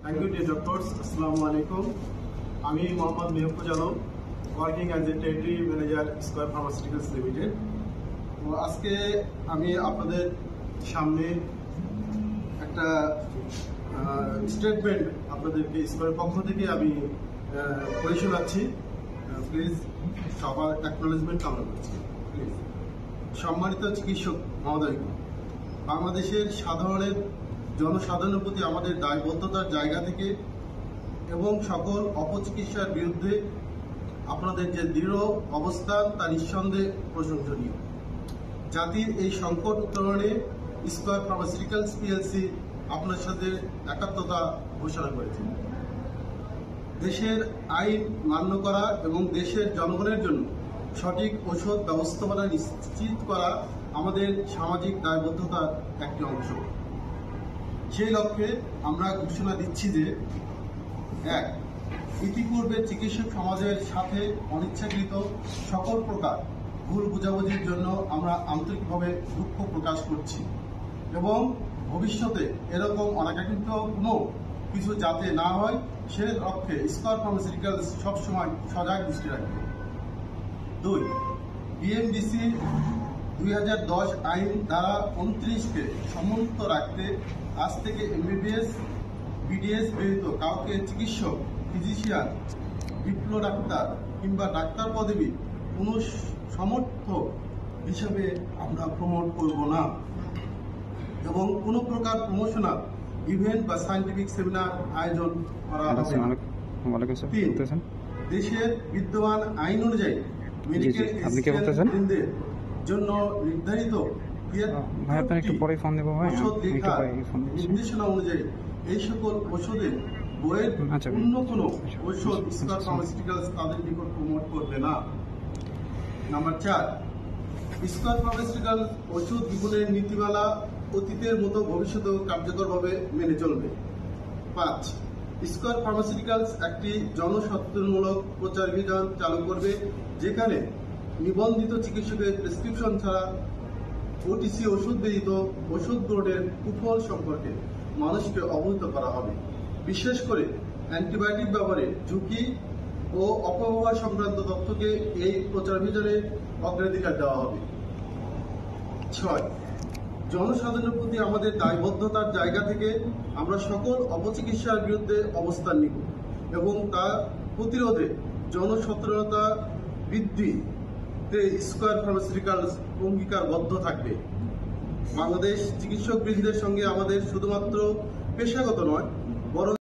Thank you, dear doctors. Assalamu alaikum. আমি Mohammad Mahfuz Alam, working as a territory manager square pharmaceuticals limited. তো আজকে আমি আপনাদের সামনে একটা স্টেটমেন্ট আপনাদেরকে স্কয়ারের পক্ষ থেকে আমি পড়ে শোনাচ্ছি। প্লিজ সবার অ্যাকনোলেজমেন্ট কামনা করছি। প্লিজ। সম্মানিত চিকিৎসক মহোদয়, বাংলাদেশের জনসাধারণের প্রতি আমাদের দায়বদ্ধতার জায়গা থেকে এবং সকল অপচিকিৎসার বিরুদ্ধে আপনাদের যে দৃঢ় অবস্থান তা নিঃসন্দেহে প্রশংসনীয়। জাতির এই সংকট উত্তরণে স্কয়ার ফার্মাসিউটিক্যালস পিএলসি আপনার সাথে একাত্মতা ঘোষণা করেছে। দেশের আইন মান্য করা এবং দেশের জনগণের জন্য সঠিক ঔষধ ব্যবস্থাপনা নিশ্চিত করা আমাদের সামাজিক দায়বদ্ধতার একটি অংশ। সেই লক্ষ্যে আমরা ঘোষণা দিচ্ছি যে ১. ইতিপূর্বে চিকিৎসক সমাজের সাথে অনিচ্ছাকৃত সকল প্রকার ভুল বোঝাবুঝির জন্য আমরা আন্তরিকভাবে দুঃখ প্রকাশ করছি এবং ভবিষ্যতে এরকম অনাকাঙ্ক্ষিত কোনো কিছু যাতে না হয় সে লক্ষ্যে স্কয়ার ফার্মাসিউটিক্যালস সবসময় সজাগ দৃষ্টি রাখবে। ২. বিএমডিসি ২০১০ আইন ধারা ২৯-কে সমুন্নত রাখতে আজ থেকে এমবিবিএস বিডিএস ব্যতীত কাউকে চিকিৎসক, ফিজিশিয়ান, বিপ্ল ডাক্তার কিংবা ডাক্তার পদবী কোনো সমর্থক হিসেবে আমরা প্রমোট করব না এবং কোনো প্রকার প্রমোশনাল ইভেন্ট বা সায়েন্টিফিক সেমিনার আয়োজন করা হবে না। ৩. দেশের বিদ্যমান আইন অনুযায়ী মেডিকেল এসিস্ট্যান্টদের জন্য নির্ধারিত নির্দেশনা অনুযায়ী এই সকল ওষুধের বইয়ের অন্য কোনো ঔষধ স্কয়ার ফার্মাসিউটিক্যালস তাদের নিকট প্রমোট করবে না। নাম্বার ৪. স্কয়ার ফার্মাসিউটিক্যালস ওষুধ বিপণনের নীতিমালা অতীতের মতো ভবিষ্যতেও কার্যকরভাবে মেনে চলবে। ৫. স্কয়ার ফার্মাসিউটিক্যালস একটি জনসচেতনমূলক প্রচারাভিযান চালু করবে যেখানে নিবন্ধিত চিকিৎসকের প্রেসক্রিপশন ছাড়া ওটিসি ওষুধ ব্যতীত ওষুধ গ্রহণের কুফল সম্পর্কে মানুষকে অবহিত করা হবে। বিশেষ করে অ্যান্টিবায়োটিক ব্যবহারের ঝুঁকি ও অপব্যবহার সংক্রান্ত তথ্যকে এই প্রচারাভিযানে অগ্রাধিকার দেওয়া হবে। ৬. জনসাধারণের প্রতি আমাদের দায়বদ্ধতার জায়গা থেকে আমরা সকল অপচিকিৎসার বিরুদ্ধে অবস্থান নিব এবং তা প্রতিরোধে জনসচেতনতা বৃদ্ধিতে স্কয়ার ফার্মাসিউটিক্যালস অঙ্গীকারবদ্ধ থাকবে। বাংলাদেশ চিকিৎসকবৃন্দের সঙ্গে আমাদের শুধুমাত্র পেশাগত নয় বরং